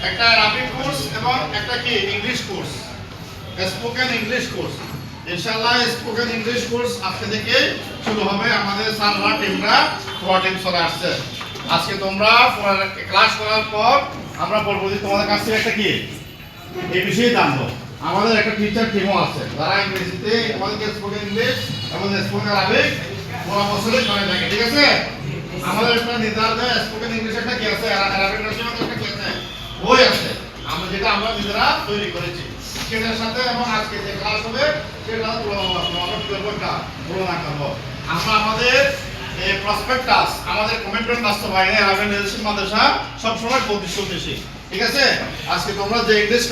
একটা আরবি কোর্স এবং একটা কি English course, spoken English course. ইনশাআল্লাহ স্পোকেন ইংলিশ কোর্স আজকে থেকে শুরু হবে। আমাদের স্যাররা টিমরা টিম চলে আসছে। আজকে তোমরা ক্লাস করার পর আমরা পরবর্তী তোমাদের কাছ থেকে একটা কি এই বিষয়ে জানবো। আমাদের একটা টিচার টিমও আছে যারা ইংরেজিতে আমাদেরকে স্পোকেন ইংলিশ এবং স্পোকেন আরবিক পরামর্শে করে থাকে, ঠিক আছে? আমাদের একটা নির্ধারিত স্পোকেন ইংলিশ একটা কি আছে, আরবিক একটা কি আছে, বই আছে আমরা যেটা আমরা নিজেরা তৈরি করেছি সেটার সাথে, এবং আজকে যে ক্লাস হবে সেটা তুলনা করবো। আমরা আমাদের প্রসপেক্টাস, আমাদের কমিটমেন্ট বাস্তবায়নে আরবি মাদ্রাসা সবসময় প্রতিশ্রুতিশীল, ঠিক আছে? আজকে তোমরা যে ইংলিশ